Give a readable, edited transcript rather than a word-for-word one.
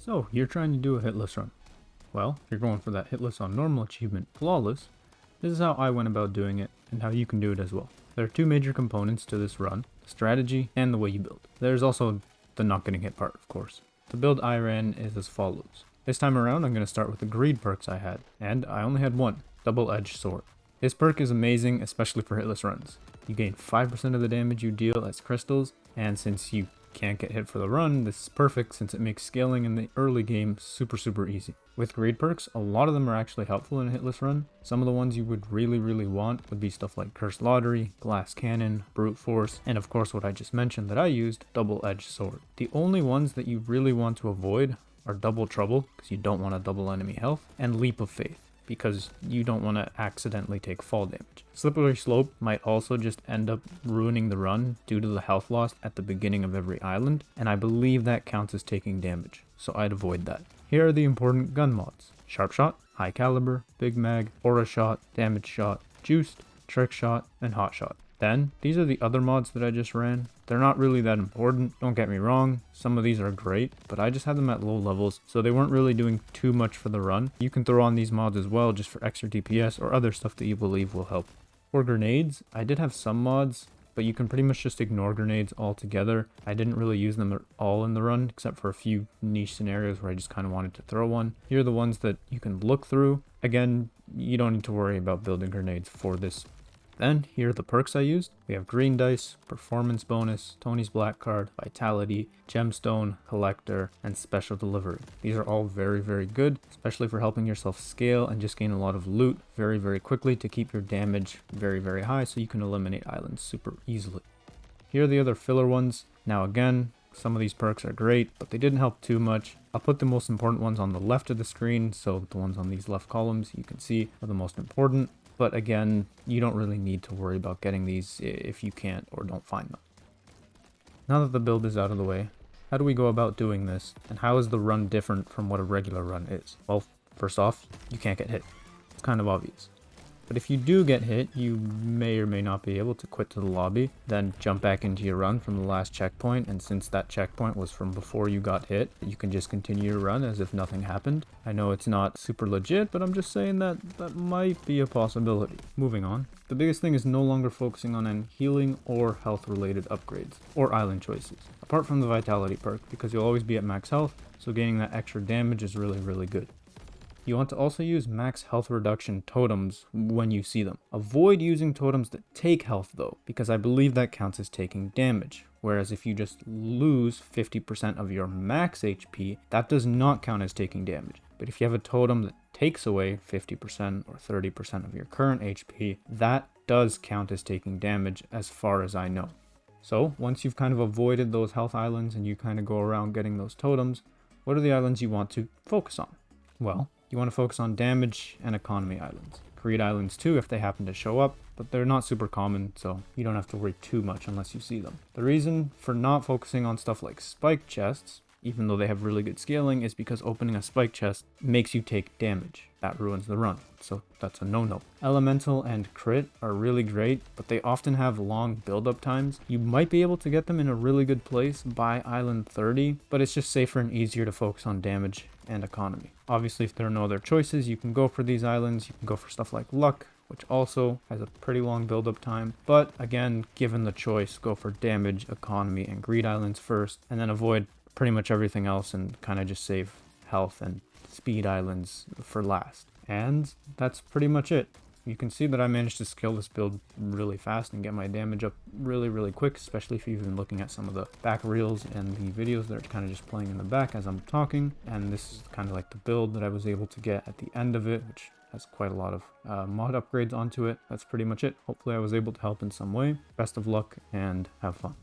So, you're trying to do a hitless run. Well, if you're going for that hitless on normal achievement flawless, this is how I went about doing it and how you can do it as well. There are two major components to this run, strategy and the way you build. There's also the not getting hit part, of course. The build I ran is as follows. This time around I'm going to start with the greed perks I had, and I only had one, double-edged sword. This perk is amazing, especially for hitless runs. You gain 5% of the damage you deal as crystals, and since you can't get hit for the run, this is perfect since it makes scaling in the early game super easy. With greed perks, a lot of them are actually helpful in a hitless run. Some of the ones you would really want would be stuff like Cursed Lottery, Glass Cannon, Brute Force, and of course what I just mentioned that I used, Double-Edged Sword. The only ones that you really want to avoid are Double Trouble, because you don't want to double enemy health, and Leap of Faith, because you don't want to accidentally take fall damage. Slippery Slope might also just end up ruining the run due to the health loss at the beginning of every island, and I believe that counts as taking damage, so I'd avoid that. Here are the important gun mods: Sharp Shot, High Caliber, Big Mag, Aura Shot, Damage Shot, Juiced, Trick Shot, and Hot Shot. Then, these are the other mods that I just ran. They're not really that important, don't get me wrong, some of these are great, but I just had them at low levels, so they weren't really doing too much for the run. You can throw on these mods as well just for extra DPS or other stuff that you believe will help. For grenades, I did have some mods, but you can pretty much just ignore grenades altogether. I didn't really use them at all in the run, except for a few niche scenarios where I just kind of wanted to throw one. Here are the ones that you can look through. Again, you don't need to worry about building grenades for this. Then, here are the perks I used. We have Green Dice, Performance Bonus, Tony's Black Card, Vitality, Gemstone, Collector, and Special Delivery. These are all very good, especially for helping yourself scale and just gain a lot of loot very quickly to keep your damage very high so you can eliminate islands super easily. Here are the other filler ones. Now again, some of these perks are great, but they didn't help too much. I'll put the most important ones on the left of the screen, so the ones on these left columns you can see are the most important. But again, you don't really need to worry about getting these if you can't or don't find them. Now that the build is out of the way, how do we go about doing this, and how is the run different from what a regular run is? Well, first off, you can't get hit. It's kind of obvious. But if you do get hit, you may or may not be able to quit to the lobby, then jump back into your run from the last checkpoint, and since that checkpoint was from before you got hit, you can just continue your run as if nothing happened. I know it's not super legit, but I'm just saying that might be a possibility. Moving on. The biggest thing is no longer focusing on any healing or health related upgrades, or island choices, apart from the Vitality perk, because you'll always be at max health, so gaining that extra damage is really good. You want to also use max health reduction totems when you see them. Avoid using totems that take health though, because I believe that counts as taking damage. Whereas if you just lose 50% of your max HP, that does not count as taking damage. But if you have a totem that takes away 50% or 30% of your current HP, that does count as taking damage as far as I know. So once you've kind of avoided those health islands and you kind of go around getting those totems, what are the islands you want to focus on? Well, you want to focus on damage and economy islands. Greed islands too if they happen to show up, but they're not super common, so you don't have to worry too much unless you see them. The reason for not focusing on stuff like spike chests, even though they have really good scaling, is because opening a spike chest makes you take damage. That ruins the run, so that's a no-no. Elemental and crit are really great, but they often have long build-up times. You might be able to get them in a really good place by island 30, but it's just safer and easier to focus on damage and economy. Obviously, if there are no other choices, you can go for these islands. You can go for stuff like luck, which also has a pretty long build-up time. But again, given the choice, go for damage, economy, and greed islands first, and then avoid pretty much everything else and kind of just save health and speed islands for last. And that's pretty much it. You can see that I managed to scale this build really fast and get my damage up really quick, especially if you've been looking at some of the back reels and the videos that are kind of just playing in the back as I'm talking. And this is kind of like the build that I was able to get at the end of it, which has quite a lot of mod upgrades onto it. That's pretty much it. Hopefully I was able to help in some way. Best of luck and have fun.